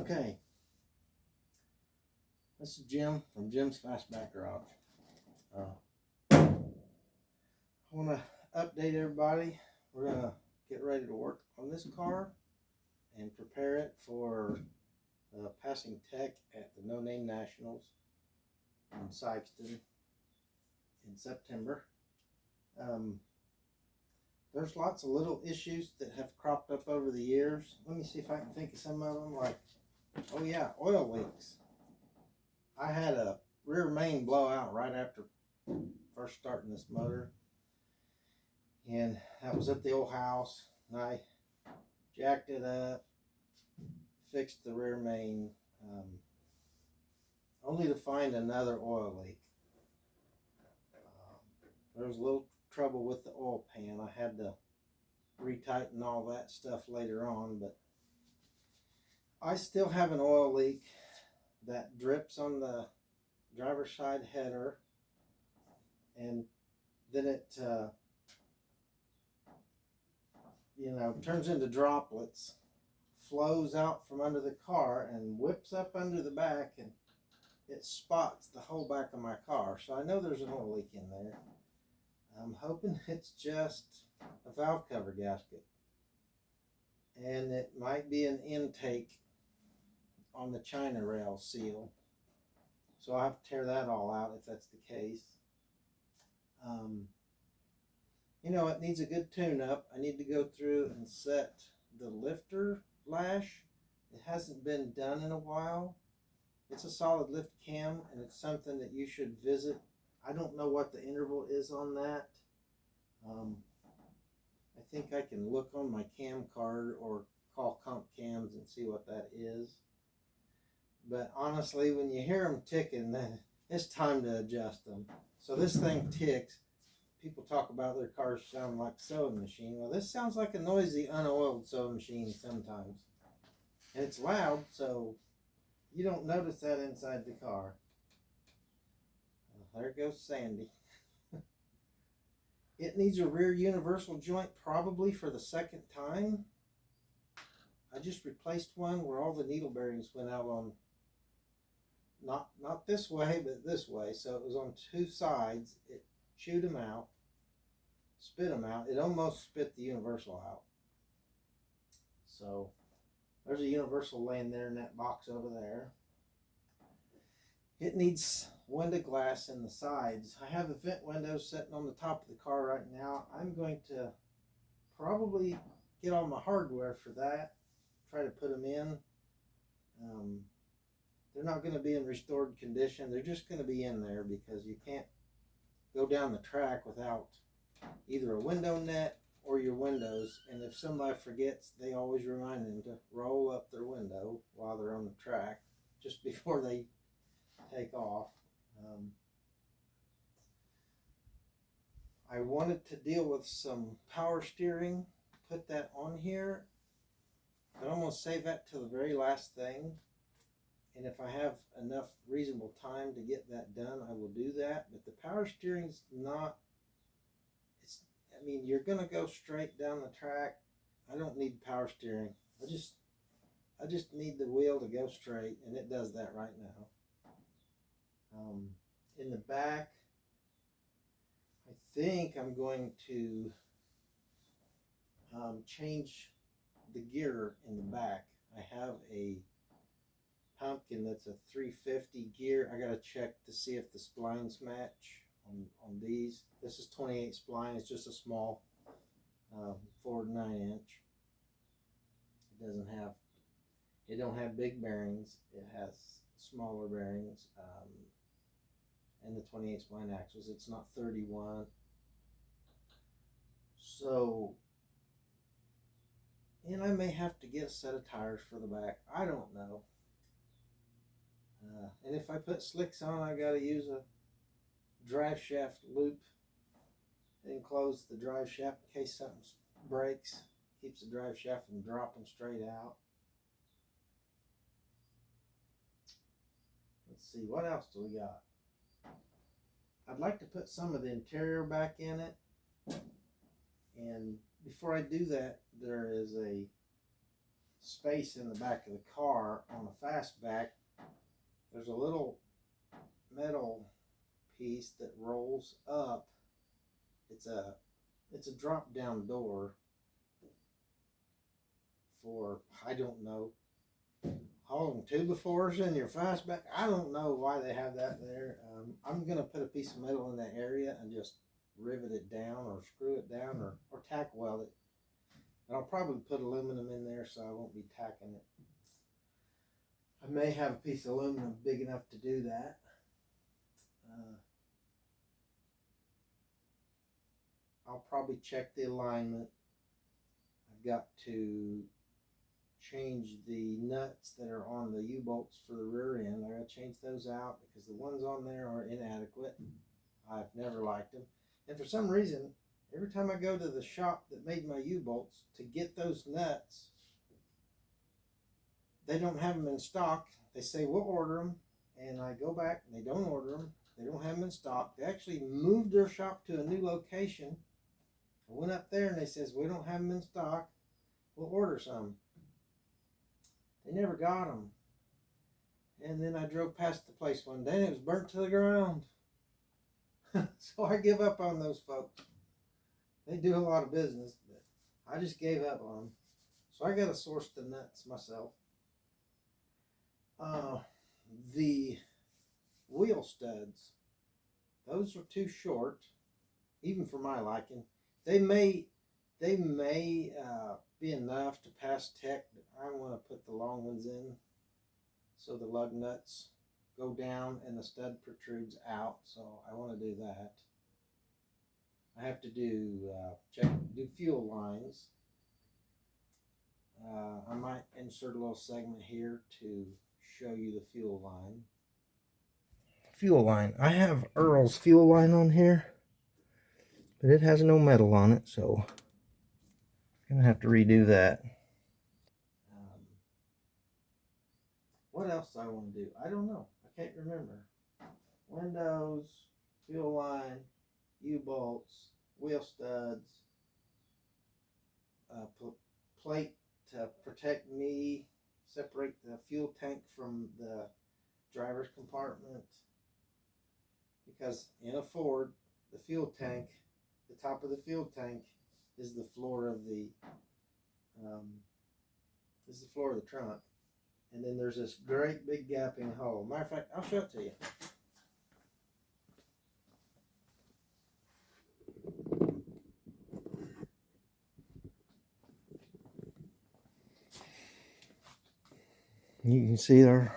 Okay, this is Jim from Jim's Fastback Garage. I want to update everybody. We're going to get ready to work on this car and prepare it for passing tech at the No Name Nationals in Sykeston in September. There's lots of little issues that have cropped up over the years. Let me see if I can think of some of them, like, oh yeah, oil leaks. I had a rear main blowout right after first starting this motor, and that was at the old house, and I jacked it up, fixed the rear main, only to find another oil leak. There was a little trouble with the oil pan. I had to retighten all that stuff later on, but I still have an oil leak that drips on the driver's side header, and then it turns into droplets, flows out from under the car and whips up under the back, and it spots the whole back of my car. So I know there's an oil leak in there. I'm hoping it's just a valve cover gasket, and it might be an intake on the China rail seal. So I have to tear that all out if that's the case. It needs a good tune-up. I need to go through and set the lifter lash. It hasn't been done in a while. It's a solid lift cam, and it's something that you should visit. I don't know what the interval is on that. I think I can look on my cam card or call Comp Cams and see what that is. But honestly, when you hear them ticking, then it's time to adjust them. So this thing ticks. People talk about their cars sound like a sewing machine. Well, this sounds like a noisy, unoiled sewing machine sometimes. And it's loud, so you don't notice that inside the car. There goes Sandy. It needs a rear universal joint probably for the second time. I just replaced one where all the needle bearings went out on, not this way, but this way. So it was on two sides. It chewed them out, spit them out. It almost spit the universal out. So there's a universal laying there in that box over there. It needs window glass in the sides. I have the vent windows sitting on the top of the car right now. I'm going to probably get all my hardware for that, try to put them in. They're not going to be in restored condition. They're just going to be in there because you can't go down the track without either a window net or your windows. And if somebody forgets, they always remind them to roll up their window while they're on the track just before they take off. I wanted to deal with some power steering, put that on here, but I'm going to save that till the very last thing. And if I have enough reasonable time to get that done, I will do that. But the power steering's not, you're going to go straight down the track. I don't need power steering. I just need the wheel to go straight, and it does that right now. In the back, I think I'm going to change the gear in the back. I have a pumpkin that's a 350 gear. I gotta check to see if the splines match on these. This is 28 spline. It's just a small 4 to 9 inch. It don't have big bearings. It has smaller bearings. And the 28 spline axles. It's not 31. So, and I may have to get a set of tires for the back. I don't know. And if I put slicks on, I got to use a drive shaft loop and close the drive shaft in case something breaks. Keeps the drive shaft from dropping straight out. Let's see, what else do we got? I'd like to put some of the interior back in it. And before I do that, there is a space in the back of the car on the Fastback, there's a little metal piece that rolls up. It's a drop down door for, I don't know, hauling 2x4s in your Fastback. I don't know why they have that there. I'm gonna put a piece of metal in that area and just rivet it down or screw it down or tack weld it. And I'll probably put aluminum in there so I won't be tacking it. I may have a piece of aluminum big enough to do that. I'll probably check the alignment. I've got to change the nuts that are on the U-bolts for the rear end. I gotta change those out because the ones on there are inadequate. I've never liked them. And for some reason, every time I go to the shop that made my U-bolts to get those nuts, they don't have them in stock. They say, we'll order them. And I go back and they don't order them. They don't have them in stock. They actually moved their shop to a new location. I went up there and they says, we don't have them in stock. We'll order some. They never got them. And then I drove past the place one day and it was burnt to the ground. So I give up on those folks. They do a lot of business, but I just gave up on them. So I got to source the nuts myself. The wheel studs, those are too short, even for my liking. They may be enough to pass tech, but I want to put the long ones in so the lug nuts go down and the stud protrudes out. So I want to do that. I have to do fuel lines. I might insert a little segment here to show you the fuel line. Fuel line. I have Earl's fuel line on here, but it has no metal on it, so I'm gonna have to redo that. What else do I want to do? I don't know. I can't remember. Windows, fuel line, U-bolts, wheel studs, plate to protect me, separate the fuel tank from the driver's compartment. Because in a Ford, the fuel tank, the top of the fuel tank is the floor of the trunk. And then there's this great big gaping hole. Matter of fact, I'll show it to you. You can see there's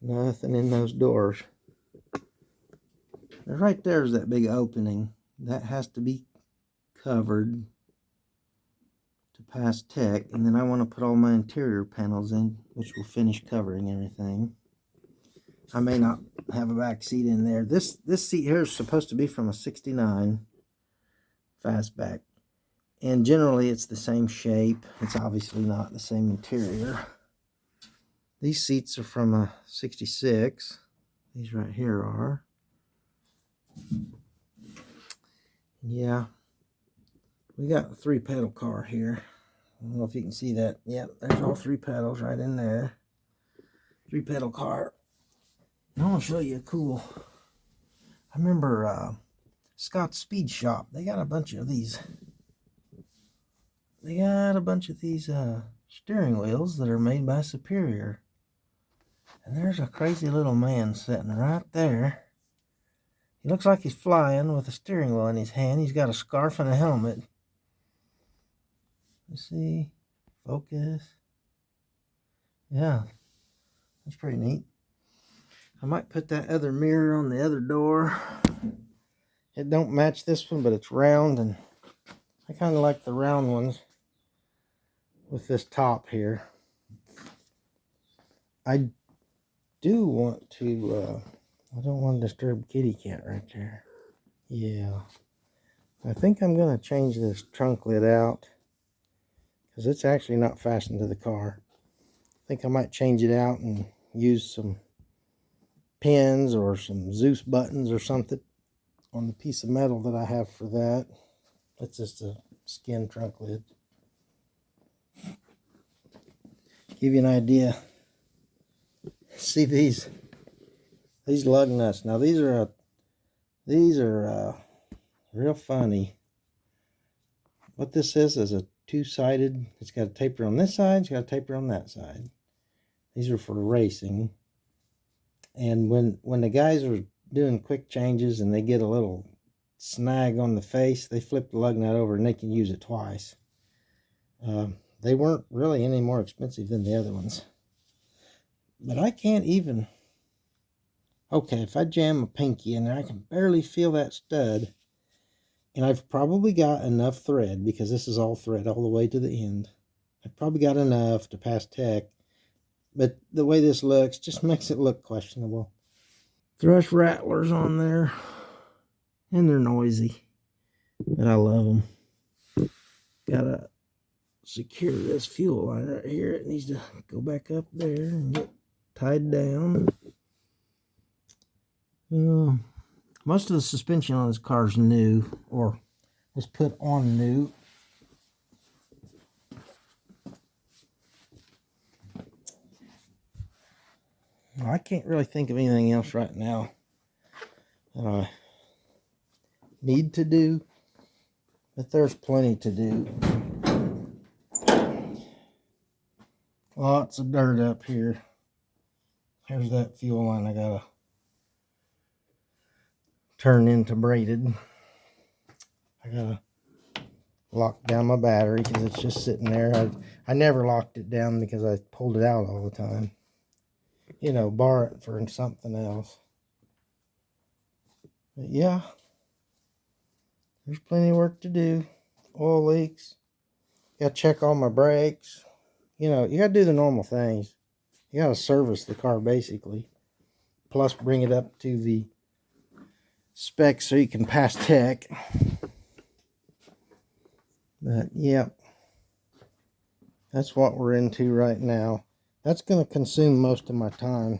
nothing in those doors. Right there's that big opening. That has to be covered to pass tech. And then I want to put all my interior panels in, which will finish covering everything. I may not have a back seat in there. This seat here is supposed to be from a 69 Fastback. And generally it's the same shape. It's obviously not the same interior. These seats are from a 66. These right here are. Yeah. We got a 3-pedal car here. I don't know if you can see that. Yep, there's all 3 pedals right in there. 3-pedal car. And I want to show you a cool. I remember Scott's Speed Shop. They got a bunch of these. They got a bunch of these steering wheels that are made by Superior. And there's a crazy little man sitting right there. He looks like he's flying with a steering wheel in his hand. He's got a scarf and a helmet. Let's see. Focus. Yeah. That's pretty neat. I might put that other mirror on the other door. It don't match this one, but it's round, and I kind of like the round ones with this top here. I do want to, I don't want to disturb kitty cat right there. Yeah. I think I'm going to change this trunk lid out because it's actually not fastened to the car. I think I might change it out and use some pins or some Zeus buttons or something on the piece of metal that I have for that. That's just a skin trunk lid. Give you an idea. See these lug nuts. Now these are real funny. What this is a two-sided. It's got a taper on this side. It's got a taper on that side. These are for racing. And when the guys are doing quick changes and they get a little snag on the face, they flip the lug nut over and they can use it twice. They weren't really any more expensive than the other ones. But I can't even... Okay, if I jam a pinky in there, I can barely feel that stud. And I've probably got enough thread, because this is all thread all the way to the end. I've probably got enough to pass tech. But the way this looks just makes it look questionable. Thrush rattlers on there. And they're noisy. But I love them. Gotta secure this fuel line right here. It needs to go back up there and get tied down. Most of the suspension on this car is new, or was put on new. I can't really think of anything else right now that I need to do, but there's plenty to do. Lots of dirt up here. Here's that fuel line I gotta turn into braided. I gotta lock down my battery because it's just sitting there. I never locked it down because I pulled it out all the time. You know, bar it for something else. But yeah, there's plenty of work to do. Oil leaks. Gotta check all my brakes. You know, you gotta do the normal things. You gotta service the car basically. Plus bring it up to the specs so you can pass tech. But yeah, that's what we're into right now. That's going to consume most of my time,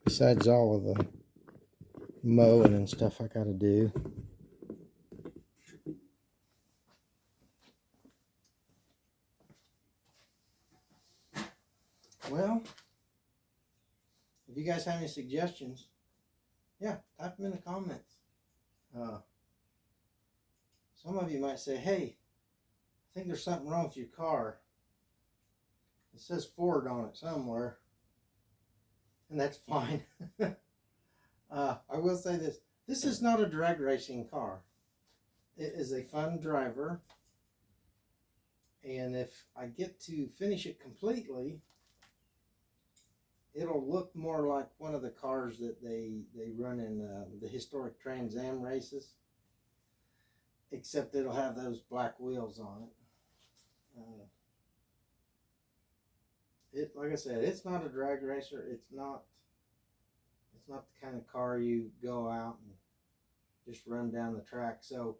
besides all of the mowing and stuff I got to do. Well, if you guys have any suggestions, yeah, type them in the comments. Some of you might say, hey, I think there's something wrong with your car. It says Ford on it somewhere. And that's fine. I will say this. This is not a drag racing car. It is a fun driver. And if I get to finish it completely, it'll look more like one of the cars that they run in the historic Trans Am races. Except it'll have those black wheels on it. Like I said, it's not a drag racer. It's not the kind of car you go out and just run down the track. So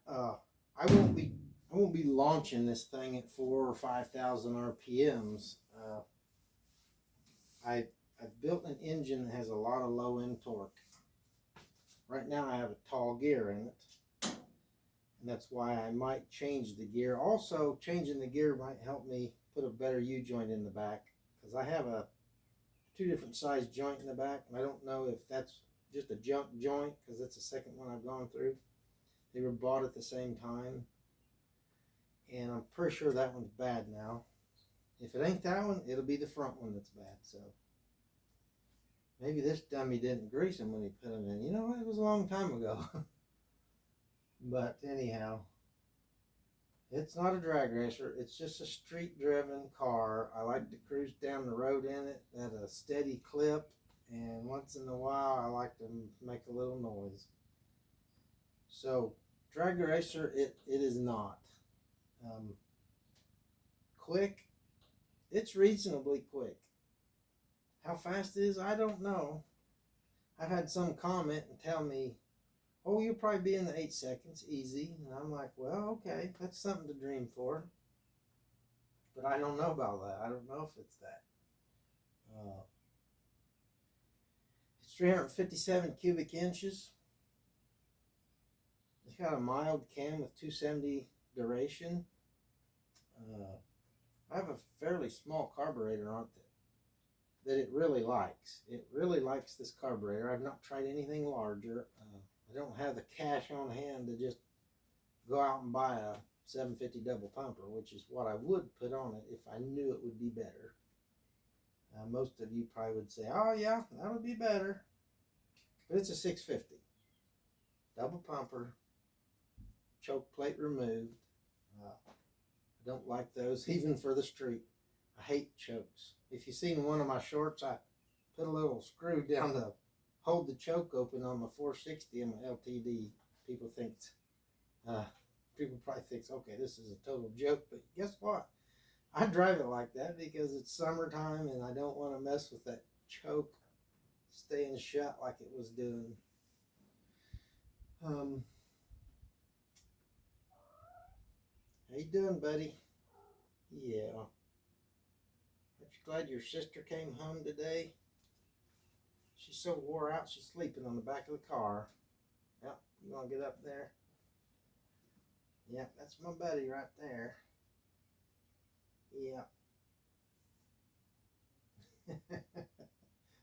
I won't be launching this thing at 4,000 or 5,000 RPMs. I've built an engine that has a lot of low end torque. Right now I have a tall gear in it, and that's why I might change the gear. Also, changing the gear might help me put a better U-joint in the back, because I have a 2 different size joint in the back, and I don't know if that's just a junk joint, because that's the second one I've gone through. They were bought at the same time, and I'm pretty sure that one's bad now. If it ain't that one, it'll be the front one that's bad. So maybe this dummy didn't grease them when he put them in. You know, it was a long time ago. But anyhow, it's not a drag racer. It's just a street-driven car. I like to cruise down the road in it at a steady clip, and once in a while I like to make a little noise. So, drag racer, it is not. Quick, it's reasonably quick. How fast it is, I don't know. I've had some comment and tell me, oh, you'll probably be in the 8 seconds, easy. And I'm like, well, okay, that's something to dream for. But I don't know about that. I don't know if it's that. It's 357 cubic inches. It's got a mild cam with 270 duration. have a fairly small carburetor on it that it really likes. It really likes this carburetor. I've not tried anything larger. I don't have the cash on hand to just go out and buy a 750 double pumper, which is what I would put on it if I knew it would be better. Most of you probably would say, oh yeah, that would be better. But it's a 650. Double pumper, choke plate removed. I don't like those, even for the street. I hate chokes. If you've seen one of my shorts, I put a little screw down to hold the choke open on my 460 and my LTD. People probably think, okay, this is a total joke, but guess what? I drive it like that because it's summertime and I don't want to mess with that choke staying shut like it was doing. How you doing, buddy? Yeah. Aren't you glad your sister came home today? She's so wore out, she's sleeping on the back of the car. Yep, you want to get up there? Yep, that's my buddy right there. Yep.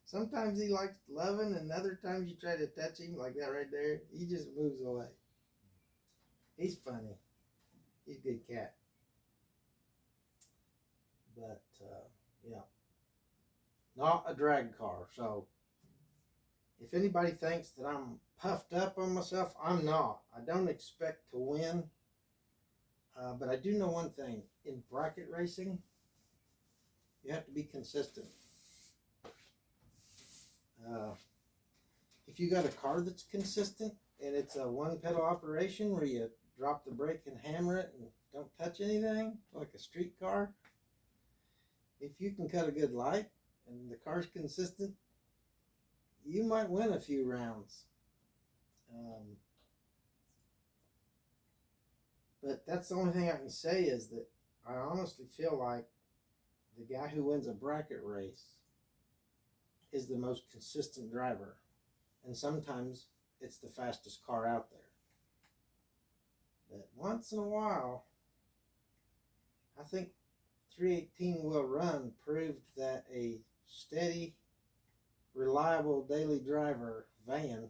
Sometimes he likes loving, and other times you try to touch him like that right there, he just moves away. He's funny. He's a good cat. But, yeah. Not a drag car. So, if anybody thinks that I'm puffed up on myself, I'm not. I don't expect to win. But I do know one thing. In bracket racing, you have to be consistent. If you got a car that's consistent and it's a one pedal operation where you drop the brake and hammer it and don't touch anything like a street car, if you can cut a good light and the car's consistent, you might win a few rounds. But that's the only thing I can say is that I honestly feel like the guy who wins a bracket race is the most consistent driver. And sometimes it's the fastest car out there. But once in a while, I think 318 Will Run proved that a steady, reliable daily driver van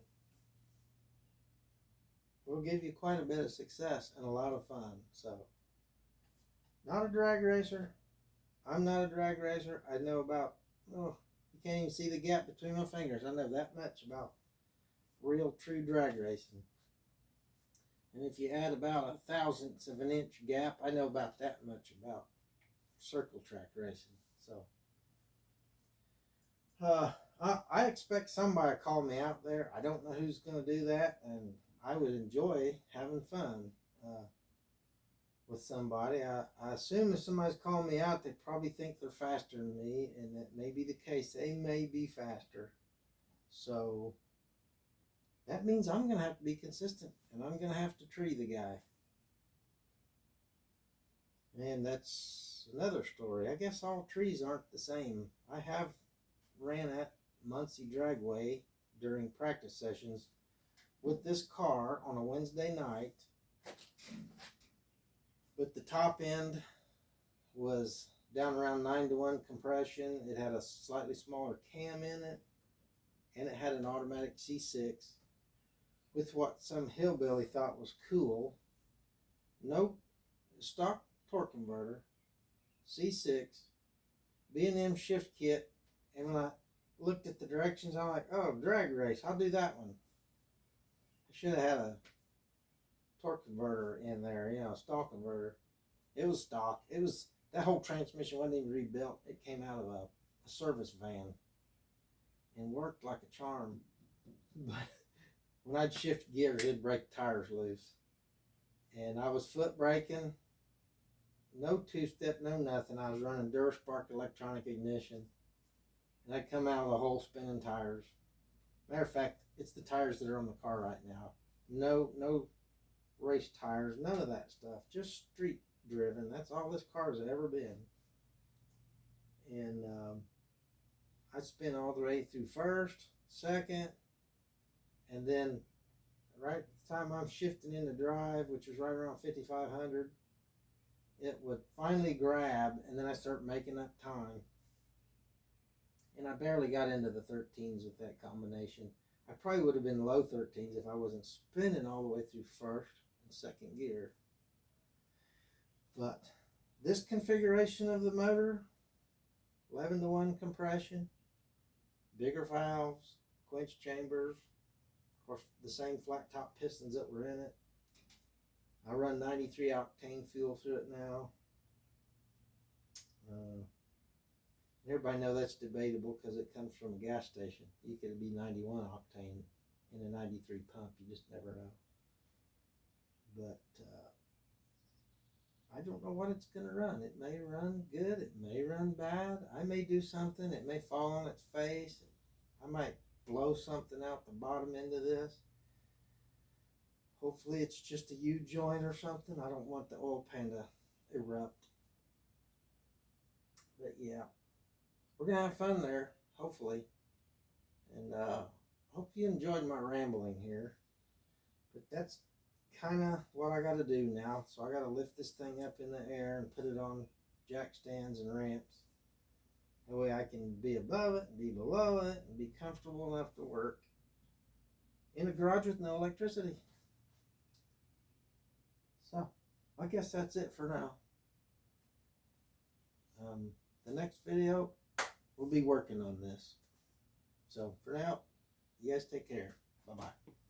will give you quite a bit of success and a lot of fun. So, not a drag racer. I'm not a drag racer. I know about, you can't even see the gap between my fingers. I know that much about real true drag racing. And if you add about a thousandth of an inch gap, I know about that much about circle track racing. So, I expect somebody to call me out there. I don't know who's going to do that, and I would enjoy having fun with somebody. I assume if somebody's calling me out, they probably think they're faster than me, and that may be the case. They may be faster. So that means I'm going to have to be consistent, and I'm going to have to tree the guy. And that's another story. I guess all trees aren't the same. I have ran at Muncie Dragway during practice sessions with this car on a Wednesday night, but the top end was down around 9-to-1 compression. It had a slightly smaller cam in it, and it had an automatic C6 with what some hillbilly thought was cool. Nope, stock torque converter, C6, B&M shift kit, and when I looked at the directions, I'm like, oh, drag race, I'll do that one. I should have had a torque converter in there, stock converter. It was stock. That whole transmission wasn't even rebuilt. It came out of a service van and worked like a charm. But when I'd shift gear, it'd break tires loose. And I was foot braking, no two-step, no nothing. I was running DuraSpark electronic ignition. And I'd come out of the hole spinning tires. Matter of fact, it's the tires that are on the car right now. No race tires, none of that stuff. Just street driven. That's all this car's ever been. And I spin all the way through first, second, and then right at the time I'm shifting into drive, which was right around 5,500, it would finally grab, and then I start making up time. And I barely got into the 13s with that combination. I probably would have been low 13s if I wasn't spinning all the way through first and second gear. But this configuration of the motor, 11-to-1 compression, bigger valves, quench chambers, of course the same flat top pistons that were in it. I run 93 octane fuel through it now. Everybody know that's debatable because it comes from a gas station. You could be 91 octane in a 93 pump. You just never know. But I don't know what it's going to run. It may run good. It may run bad. I may do something. It may fall on its face. I might blow something out the bottom end of this. Hopefully it's just a U-joint or something. I don't want the oil pan to erupt. But yeah, we're going to have fun there, hopefully. And hope you enjoyed my rambling here. But that's kind of what I got to do now. So I got to lift this thing up in the air and put it on jack stands and ramps. That way I can be above it and be below it and be comfortable enough to work in a garage with no electricity. So I guess that's it for now. The next video, we'll be working on this. So for now, you guys take care. Bye-bye.